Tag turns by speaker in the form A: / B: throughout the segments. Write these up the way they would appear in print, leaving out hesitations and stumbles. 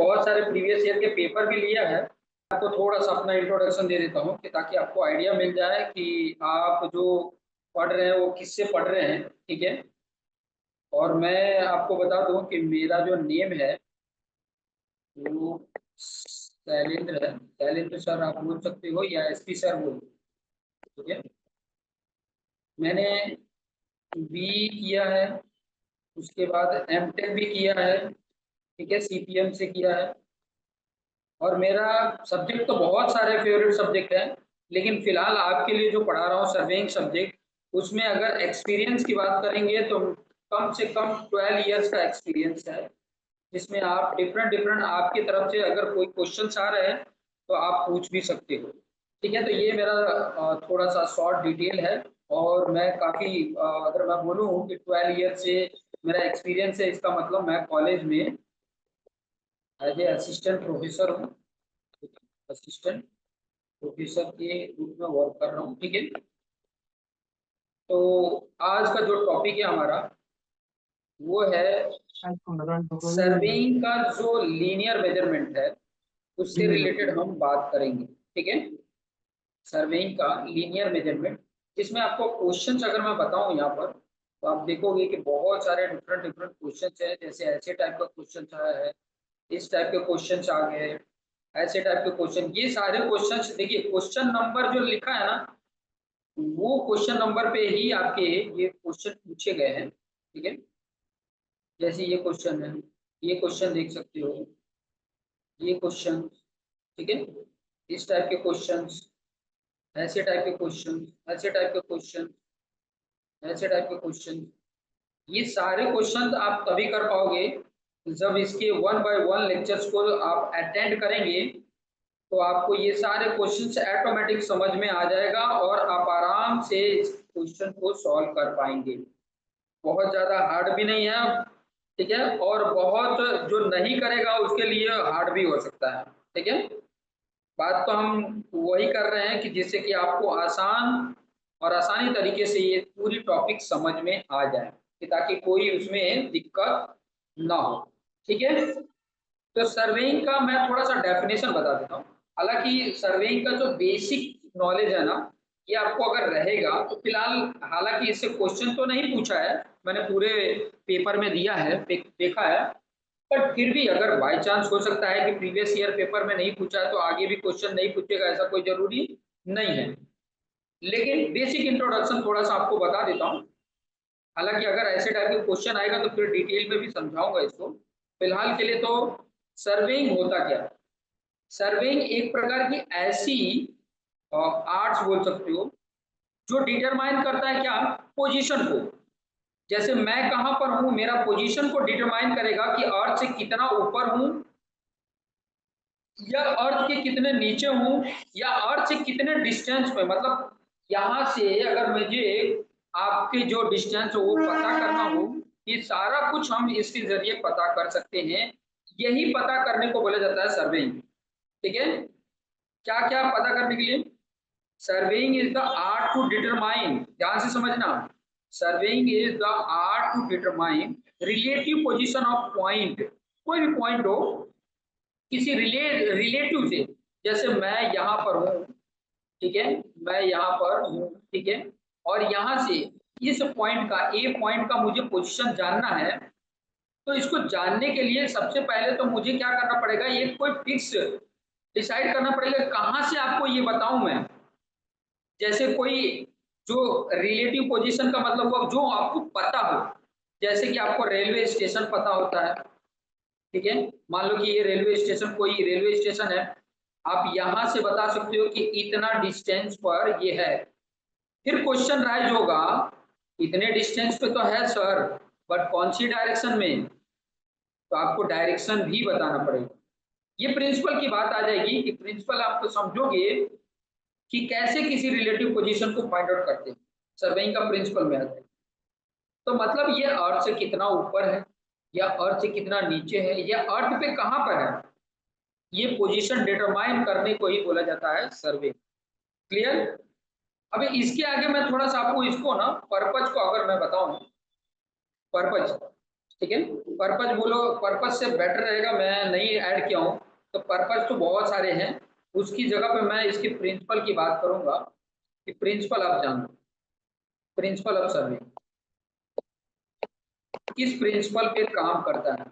A: बहुत सारे previous year के पेपर भी लिया है। आपको थोड़ा सा अपना इंट्रोडक्शन दे देता हूँ कि ताकि आपको आइडिया मिल जाए कि आप जो पढ़ रहे हैं वो किससे पढ़ रहे हैं, ठीक है। और मैं आपको बता दूं कि मेरा जो नेम है वो शैलेंद्र है। शैलेंद्र सर आप बोल सकते हो या एसपी सर बोल, ठीक है। मैंने बी किया है, उसके बाद एमटेक भी किया है, ठीक है, सीपीएम से किया है। और मेरा सब्जेक्ट तो बहुत सारे फेवरेट सब्जेक्ट हैं, लेकिन फिलहाल आपके लिए जो पढ़ा रहा हूँ सर्वेइंग सब्जेक्ट, उसमें अगर एक्सपीरियंस की बात करेंगे तो कम से कम 12 इयर्स का एक्सपीरियंस है, जिसमें आप डिफरेंट डिफरेंट आपकी तरफ से अगर कोई क्वेश्चंस आ रहे हैं तो आप पूछ भी सकते हो, ठीक है। तो ये मेरा थोड़ा सा शॉर्ट डिटेल है। और मैं काफ़ी अगर मैं बोलूँ कि 12 ईयर से मेरा एक्सपीरियंस है, इसका मतलब मैं कॉलेज में एज ए असिस्टेंट प्रोफेसर हूँ, असिस्टेंट प्रोफेसर के रूप में वर्क कर रहा हूँ, ठीक है। तो आज का जो टॉपिक है हमारा वो है सर्वेइंग का जो लीनियर मेजरमेंट है उससे रिलेटेड हम बात करेंगे, ठीक है। सर्वेइंग का लीनियर मेजरमेंट, जिसमें आपको क्वेश्चंस अगर मैं बताऊं यहाँ पर तो आप देखोगे कि बहुत सारे डिफरेंट डिफरेंट क्वेश्चंस है। जैसे ऐसे टाइप का क्वेश्चन आया है, इस टाइप के क्वेश्चंस आ गए, ऐसे टाइप के क्वेश्चन, ये सारे क्वेश्चंस देखिए क्वेश्चन नंबर जो लिखा है ना वो क्वेश्चन नंबर पे ही आपके ये क्वेश्चन पूछे गए हैं, ठीक है। जैसे ये क्वेश्चन है, ये क्वेश्चन देख सकते हो, ये क्वेश्चन, ठीक है। इस टाइप के क्वेश्चंस, ऐसे टाइप के क्वेश्चन, ऐसे टाइप के क्वेश्चन, ऐसे टाइप के क्वेश्चन, ये सारे क्वेश्चन आप तभी कर पाओगे जब इसके वन बाय वन लेक्चर्स को आप अटेंड करेंगे। तो आपको ये सारे क्वेश्चंस ऑटोमेटिक समझ में आ जाएगा और आप आराम से इस क्वेश्चन को सॉल्व कर पाएंगे। बहुत ज़्यादा हार्ड भी नहीं है, ठीक है, और बहुत जो नहीं करेगा उसके लिए हार्ड भी हो सकता है, ठीक है। बात तो हम वही कर रहे हैं कि जिससे कि आपको आसान और आसानी तरीके से ये पूरी टॉपिक समझ में आ जाए, कि ताकि कोई उसमें दिक्कत ना हो, ठीक है। तो सर्वेइंग का मैं थोड़ा सा डेफिनेशन बता देता हूँ। हालांकि सर्वेइंग का जो बेसिक नॉलेज है ना, ये आपको अगर रहेगा तो फिलहाल, हालांकि इससे क्वेश्चन तो नहीं पूछा है, मैंने पूरे पेपर में दिया है, देखा है, पर फिर भी अगर बाय चांस हो सकता है कि प्रीवियस ईयर पेपर में नहीं पूछा है तो आगे भी क्वेश्चन नहीं पूछेगा, ऐसा कोई जरूरी नहीं है। लेकिन बेसिक इंट्रोडक्शन थोड़ा सा आपको बता देता हूँ। हालांकि अगर ऐसे टाइप के क्वेश्चन आएगा तो फिर डिटेल में भी समझाऊंगा इसको। फिलहाल के लिए तो सर्वेइंग होता क्या है। सर्वेइंग एक प्रकार की ऐसी आर्ट्स बोल सकते हो जो डिटरमाइन करता है क्या, पोजीशन को। जैसे मैं कहां पर हूं, मेरा पोजीशन को डिटरमाइन करेगा कि अर्थ से कितना ऊपर हूं या अर्थ के कितने नीचे हूं या अर्थ से कितने डिस्टेंस पे, मतलब यहां से अगर मुझे आपके जो डिस्टेंस हो वो पता करना हो, ये सारा कुछ हम इसके जरिए पता कर सकते हैं। यही पता करने को बोला जाता है सर्वेइंग, ठीक है। क्या क्या पता करने के लिए, surveying is the art to determine, ध्यान से समझना, surveying is the art to determine relative position of point, कोई भी पॉइंट हो किसी रिलेटिव से। जैसे मैं यहाँ पर हूँ, ठीक है, मैं यहाँ पर हूँ, ठीक है, और यहाँ से इस पॉइंट का, ए पॉइंट का मुझे पोजीशन जानना है। तो इसको जानने के लिए सबसे पहले तो मुझे क्या करना पड़ेगा, ये कोई फिक्स डिसाइड करना पड़ेगा कहाँ से आपको ये बताऊं मैं। जैसे कोई जो रिलेटिव पोजीशन का मतलब हुआ जो आपको पता हो, जैसे कि आपको रेलवे स्टेशन पता होता है, ठीक है। मान लो कि ये रेलवे स्टेशन, कोई रेलवे स्टेशन है, आप यहां से बता सकते हो कि इतना डिस्टेंस पर ये है। फिर क्वेश्चन राइज होगा, इतने डिस्टेंस पे तो है सर, बट कौन सी डायरेक्शन में, तो आपको डायरेक्शन भी बताना पड़ेगा। ये प्रिंसिपल की बात आ जाएगी कि प्रिंसिपल आपको समझोगे कि कैसे किसी रिलेटिव पोजीशन को फाइंड आउट करते हैं, सर्वेइंग का प्रिंसिपल में आता है। तो मतलब ये अर्थ से कितना ऊपर है या अर्थ से कितना नीचे है या अर्थ पे कहां पर है, ये पोजीशन डिटरमाइन करने को ही बोला जाता है सर्वे। क्लियर। अभी इसके आगे मैं थोड़ा सा आपको इसको ना पर्पज को अगर मैं बताऊं, पर्पज, ठीक है। पर्पज बोलो, पर्पज से बेटर रहेगा, मैं नहीं ऐड किया हूँ। तो पर्पज तो बहुत सारे हैं, उसकी जगह पे मैं इसके प्रिंसिपल की बात करूंगा कि प्रिंसिपल आप जानो, प्रिंसिपल ऑफ सर्वे किस प्रिंसिपल पे काम करता है।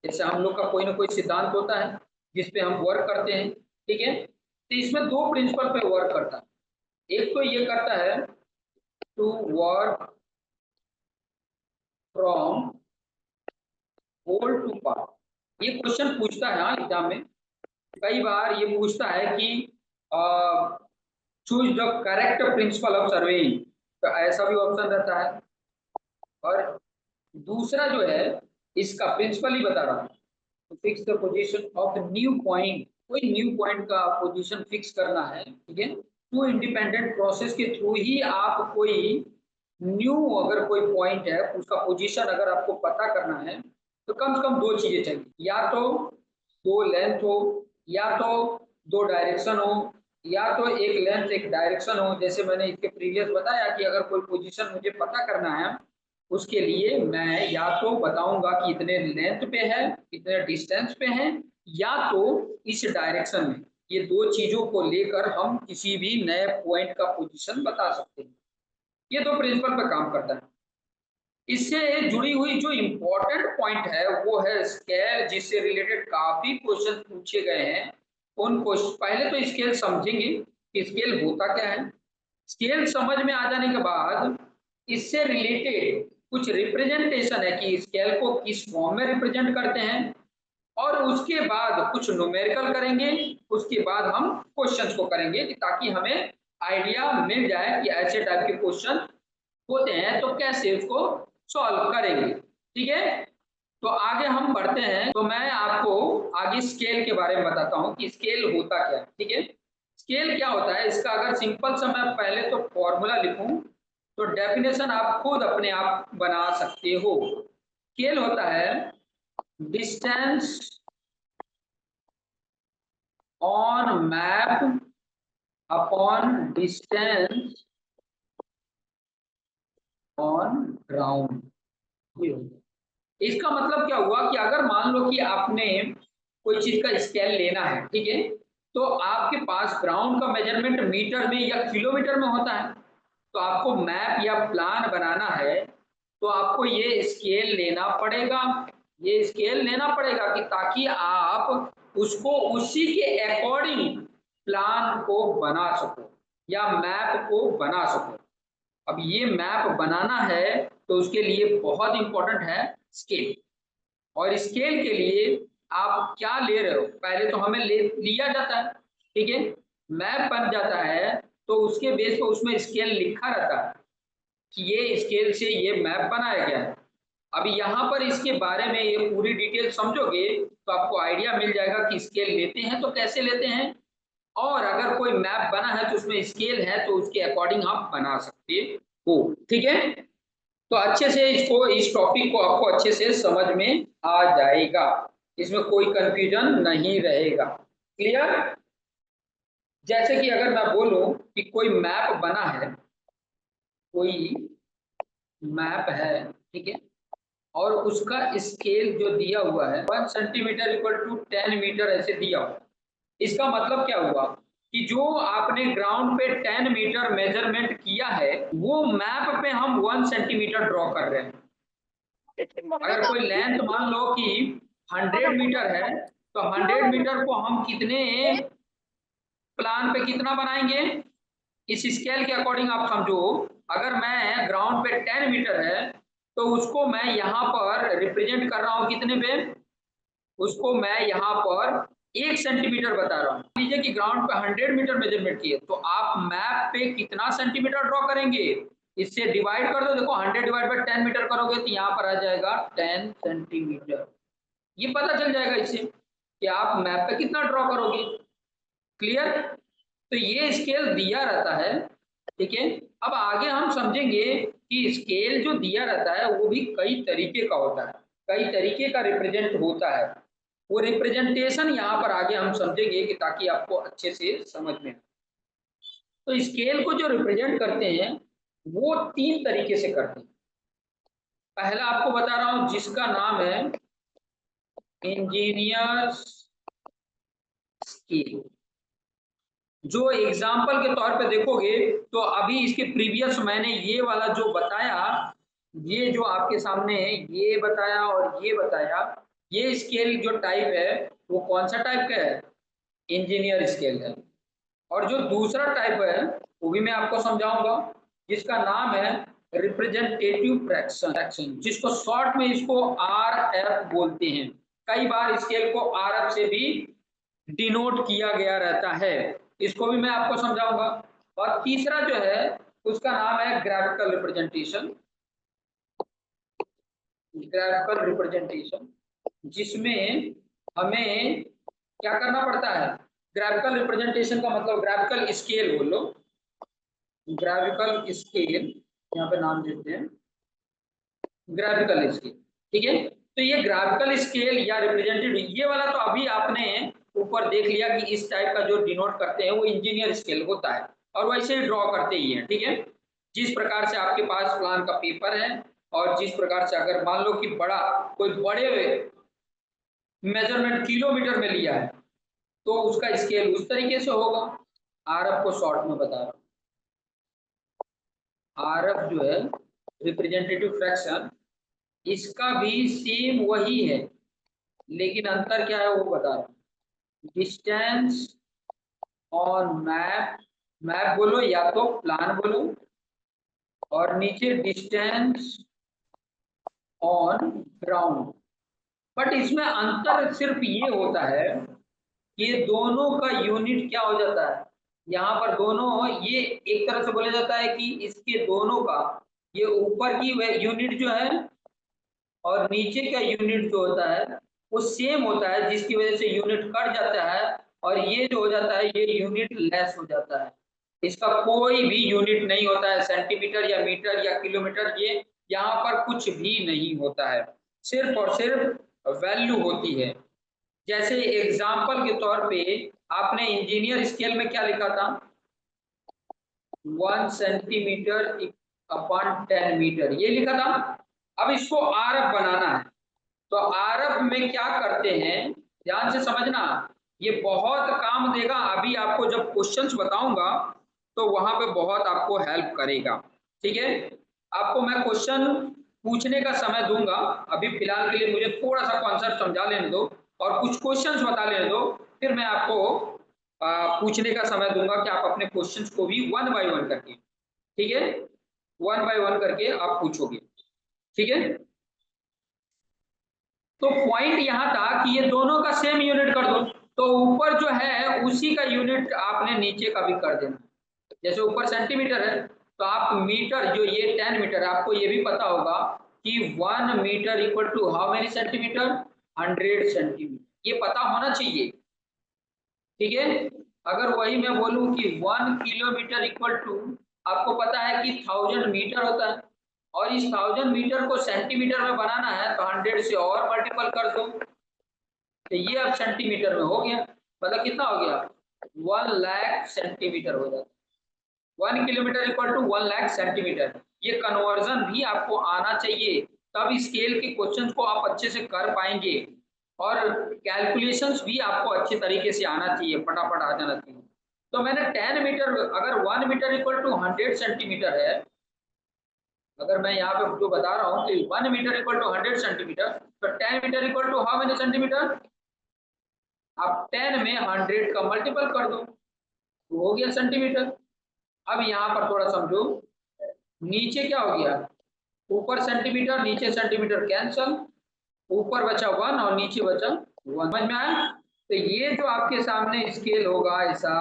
A: जैसे हम लोग का कोई ना कोई सिद्धांत होता है जिस पे हम वर्क करते हैं, ठीक है। तो इसमें दो प्रिंसिपल पे वर्क करता है। एक तो ये करता है to work from whole to part. ये क्वेश्चन पूछता है हाँ एग्जाम में, कई बार ये पूछता है कि choose the correct principle of surveying, तो ऐसा भी ऑप्शन रहता है। और दूसरा जो है, इसका प्रिंसिपल ही बता रहा हूँ, to fix the position of the new point, कोई न्यू पॉइंट का पोजीशन फिक्स करना है, ठीक है। टू इंडिपेंडेंट प्रोसेस के थ्रू ही आप कोई न्यू अगर कोई पॉइंट है उसका पोजीशन अगर आपको पता करना है, तो कम से कम दो चीजें चाहिए, या तो दो लेंथ हो, या तो दो डायरेक्शन हो, या तो एक लेंथ एक डायरेक्शन हो। जैसे मैंने इसके प्रीवियस बताया कि अगर कोई पोजीशन मुझे पता करना है, उसके लिए मैं या तो बताऊंगा कि इतने लेंथ पे है, इतने डिस्टेंस पे है, या तो इस डायरेक्शन में। ये दो चीजों को लेकर हम किसी भी नए पॉइंट का पोजीशन बता सकते हैं। ये दो प्रिंसिपल पे काम करता है। इससे जुड़ी हुई जो इम्पोर्टेंट पॉइंट है वो है स्केल, जिससे रिलेटेड काफी क्वेश्चन पूछे गए हैं। उन क्वेश्चन, पहले तो स्केल समझेंगे कि स्केल होता क्या है। स्केल समझ में आ जाने के बाद इससे रिलेटेड कुछ रिप्रेजेंटेशन है कि स्केल को किस फॉर्म में रिप्रेजेंट करते हैं, और उसके बाद कुछ न्यूमेरिकल करेंगे। उसके बाद हम क्वेश्चंस को करेंगे कि ताकि हमें आइडिया मिल जाए कि ऐसे टाइप के क्वेश्चन होते हैं तो कैसे उसको सॉल्व करेंगे, ठीक है। तो आगे हम बढ़ते हैं, तो मैं आपको आगे स्केल के बारे में बताता हूं कि स्केल होता क्या है, ठीक है। स्केल क्या होता है, इसका अगर सिंपल सा मैं पहले तो फॉर्मूला लिखूं, तो डेफिनेशन आप खुद अपने आप बना सकते हो। स्केल होता है distance on map upon distance on ground. ये होता है। इसका मतलब क्या हुआ कि अगर मान लो कि आपने कोई चीज का स्केल लेना है, ठीक है, तो आपके पास ग्राउंड का मेजरमेंट मीटर में या किलोमीटर में होता है, तो आपको मैप या प्लान बनाना है, तो आपको ये स्केल लेना पड़ेगा। ये स्केल लेना पड़ेगा कि ताकि आप उसको उसी के अकॉर्डिंग प्लान को बना सको या मैप को बना सको। अब ये मैप बनाना है तो उसके लिए बहुत इंपॉर्टेंट है स्केल। और स्केल के लिए आप क्या ले रहे हो, पहले तो हमें लिया जाता है, ठीक है। मैप बन जाता है तो उसके बेस पर उसमें स्केल लिखा रहता है कि ये स्केल से ये मैप बनाया गया है। अभी यहाँ पर इसके बारे में ये पूरी डिटेल समझोगे तो आपको आइडिया मिल जाएगा कि स्केल लेते हैं तो कैसे लेते हैं, और अगर कोई मैप बना है तो उसमें स्केल है तो उसके अकॉर्डिंग आप बना सकते हो, ठीक है। तो अच्छे से इसको, इस टॉपिक को आपको अच्छे से समझ में आ जाएगा, इसमें कोई कंफ्यूजन नहीं रहेगा। क्लियर। जैसे कि अगर मैं बोलूं कि कोई मैप बना है, कोई मैप है, ठीक है, और उसका स्केल जो दिया हुआ है 1 सेंटीमीटर इक्वल टू 10 मीटर ऐसे दिया हुआ है। इसका मतलब क्या हुआ कि जो आपने ग्राउंड पे 10 मीटर मेजरमेंट किया है वो मैप पे हम 1 सेंटीमीटर ड्रॉ कर रहे हैं। अगर कोई लेंथ मान लो कि 100 मीटर है, तो 100 मीटर को हम कितने प्लान पे कितना बनाएंगे, इस स्केल के अकॉर्डिंग आप समझो। अगर मैं ग्राउंड पे 10 मीटर है तो उसको मैं यहाँ पर रिप्रेजेंट कर रहा हूँ कितने पे, उसको मैं यहाँ पर 1 सेंटीमीटर बता रहा हूँ। लीजिए कि ग्राउंड पे 100 मीटर मेजरमेंट किए, तो आप मैप पे कितना सेंटीमीटर ड्रॉ करेंगे, इससे डिवाइड कर दो। देखो 100/10 मीटर करोगे तो यहाँ पर आ जाएगा 10 सेंटीमीटर। ये पता चल जाएगा इससे कि आप मैप पे कितना ड्रॉ करोगे। क्लियर। तो ये स्केल दिया रहता है, ठीक है। अब आगे हम समझेंगे कि स्केल जो दिया रहता है वो भी कई तरीके का होता है, कई तरीके का रिप्रेजेंट होता है। वो रिप्रेजेंटेशन यहाँ पर आगे हम समझेंगे कि ताकि आपको अच्छे से समझ में आए। तो स्केल को जो रिप्रेजेंट करते हैं वो 3 तरीके से करते हैं। पहला आपको बता रहा हूं जिसका नाम है इंजीनियर्स स्केल। जो एग्जाम्पल के तौर पे देखोगे तो अभी इसके प्रीवियस मैंने ये वाला जो बताया, ये जो आपके सामने है ये बताया और ये बताया, ये स्केल जो टाइप है वो कौन सा टाइप का है? इंजीनियर स्केल है। और जो दूसरा टाइप है वो भी मैं आपको समझाऊंगा, जिसका नाम है रिप्रेजेंटेटिव फ्रैक्शन, जिसको शॉर्ट में इसको आरएफ बोलते हैं। कई बार स्केल को आरएफ से भी डिनोट किया गया रहता है, इसको भी मैं आपको समझाऊंगा। और तीसरा जो है उसका नाम है ग्राफिकल रिप्रेजेंटेशन। ग्राफिकल रिप्रेजेंटेशन जिसमें हमें क्या करना पड़ता है? ग्राफिकल रिप्रेजेंटेशन का मतलब ग्राफिकल स्केल बोलो, ग्राफिकल स्केल यहाँ पे नाम देते हैं ग्राफिकल स्केल। ठीक है, तो ये ग्राफिकल स्केल या रिप्रेजेंटेटिव ये वाला तो अभी आपने ऊपर देख लिया कि इस टाइप का जो डिनोट करते हैं वो इंजीनियर स्केल होता है, और वैसे ही ड्रॉ करते ही हैं। ठीक है, जिस प्रकार से आपके पास प्लान का पेपर है और जिस प्रकार से अगर मान लो कि बड़ा कोई बड़े मेजरमेंट किलोमीटर में लिया है तो उसका स्केल उस तरीके से होगा। आरएफ को शॉर्ट में बता रहा हूँ, आरएफ जो है रिप्रेजेंटेटिव फ्रैक्शन, इसका भी सेम वही है, लेकिन अंतर क्या है वो बता रहा हूँ। डिस्टेंस ऑन मैप, मैप बोलो या तो प्लान बोलो, और नीचे डिस्टेंस ऑन ग्राउंड। बट इसमें अंतर सिर्फ ये होता है कि ये दोनों का यूनिट क्या हो जाता है, यहाँ पर दोनों ये एक तरह से बोला जाता है कि इसके दोनों का ये ऊपर की यूनिट जो है और नीचे का यूनिट जो होता है वो सेम होता है, जिसकी वजह से यूनिट कट जाता है और ये जो हो जाता है ये यूनिट लेस हो जाता है। इसका कोई भी यूनिट नहीं होता है, सेंटीमीटर या मीटर या किलोमीटर, ये यहाँ पर कुछ भी नहीं होता है, सिर्फ और सिर्फ वैल्यू होती है। जैसे एग्जाम्पल के तौर पे आपने इंजीनियर स्केल में क्या लिखा था? 1 सेंटीमीटर अपॉन 10 मीटर ये लिखा था। अब इसको आरएफ बनाना है, तो आरएफ में क्या करते हैं, ध्यान से समझना, ये बहुत काम देगा। अभी आपको जब क्वेश्चंस बताऊंगा तो वहां पे बहुत आपको हेल्प करेगा। ठीक है, आपको मैं क्वेश्चन पूछने का समय दूंगा, अभी फिलहाल के लिए मुझे थोड़ा सा कॉन्सेप्ट समझा लेने दो और कुछ क्वेश्चंस बता लेने दो, फिर मैं आपको पूछने का समय दूंगा कि आप अपने क्वेश्चंस को भी वन बाय वन करके, ठीक है, वन बाय वन करके आप पूछोगे। ठीक है, तो पॉइंट यहाँ था कि ये दोनों का सेम यूनिट कर दो, तो ऊपर जो है उसी का यूनिट आपने नीचे का भी कर देना। जैसे ऊपर सेंटीमीटर है तो आप मीटर, जो ये 10 मीटर है, आपको ये भी पता होगा कि 1 metre equal to how many centimetre? 100 centimetre, ये पता होना चाहिए। ठीक है, अगर वही मैं बोलूं कि 1 किलोमीटर इक्वल टू, आपको पता है कि 1000 मीटर होता है, और इस 1000 मीटर को सेंटीमीटर में बनाना है तो 100 से और मल्टीपल कर दो, तो ये अब सेंटीमीटर में हो गया, मतलब कितना हो गया? 1 लाख सेंटीमीटर हो जाता है। 1 kilometre equal to 1 lakh centimetre, ये कन्वर्जन भी आपको आना चाहिए, तब स्केल के क्वेश्चन को आप अच्छे से कर पाएंगे, और कैलकुलेशंस भी आपको अच्छे तरीके से आना चाहिए, फटाफट आ जाना चाहिए। तो मैंने 10 मीटर, अगर 1 मीटर इक्वल टू 100 सेंटीमीटर है, अगर मैं यहाँ पे जो बता रहा हूँ कि 1 मीटर इक्वल टू 100 सेंटीमीटर, तो 10 metre equal to how many centimetre? आप 10 में 100 का मल्टीपल कर दो, तो हो गया सेंटीमीटर। अब यहाँ पर थोड़ा समझो, नीचे क्या हो गया? ऊपर सेंटीमीटर नीचे सेंटीमीटर कैंसल, ऊपर बचा 1 और नीचे बचा 1, समझ में आया? तो ये जो आपके सामने स्केल होगा ऐसा,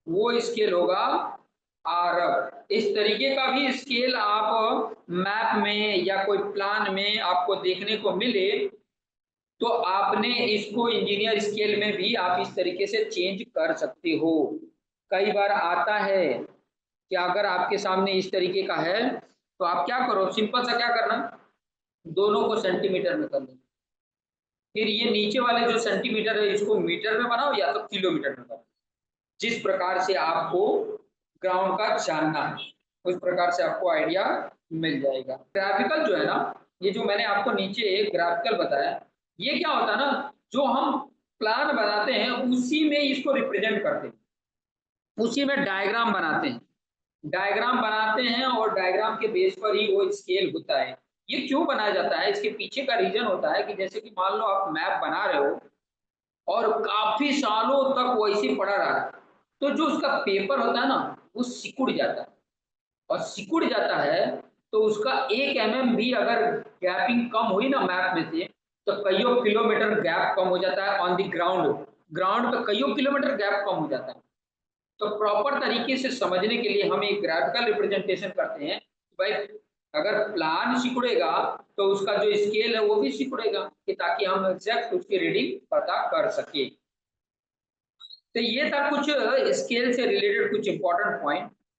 A: वो स्केल होगा आरब। इस तरीके का भी स्केल आप मैप में या कोई प्लान में आपको देखने को मिले तो आपने इसको इंजीनियर स्केल में भी आप इस तरीके से चेंज कर सकते हो। कई बार आता है कि अगर आपके सामने इस तरीके का है तो आप क्या करो, सिंपल सा क्या करना, दोनों को सेंटीमीटर में कर लो, फिर ये नीचे वाले जो सेंटीमीटर है इसको मीटर में बनाओ या तो किलोमीटर में बनाओ, जिस प्रकार से आपको ग्राउंड का जानना है उस प्रकार से आपको आइडिया मिल जाएगा। ग्राफिकल जो है ना, ये जो मैंने आपको नीचे एक ग्राफिकल बताया, ये क्या होता है ना, जो हम प्लान बनाते हैं उसी में इसको रिप्रेजेंट करते हैं, उसी में डायग्राम बनाते हैं, डायग्राम बनाते हैं और डायग्राम के बेस पर ही वो स्केल होता है। ये क्यों बनाया जाता है, इसके पीछे का रीजन होता है कि जैसे कि मान लो आप मैप बना रहे हो और काफी सालों तक वैसे पड़ा रहा है, तो जो उसका पेपर होता है ना, वो सिकुड़ जाता है, और सिकुड़ जाता है तो उसका 1 mm भी अगर गैपिंग कम हुई ना मैप में से, तो कईयों किलोमीटर गैप कम हो जाता है ऑन द ग्राउंड, ग्राउंड पे कईयों किलोमीटर गैप कम हो जाता है। तो प्रॉपर तरीके से समझने के लिए हम एक ग्राफिकल रिप्रेजेंटेशन करते हैं कि भाई अगर प्लान सिकुड़ेगा तो उसका जो स्केल है वो भी सिकुड़ेगा, कि ताकि हम एग्जैक्ट उसकी रीडिंग पता कर सके। तो ये था कुछ स्केल से रिलेटेड कुछ इंपॉर्टेंट पॉइंट।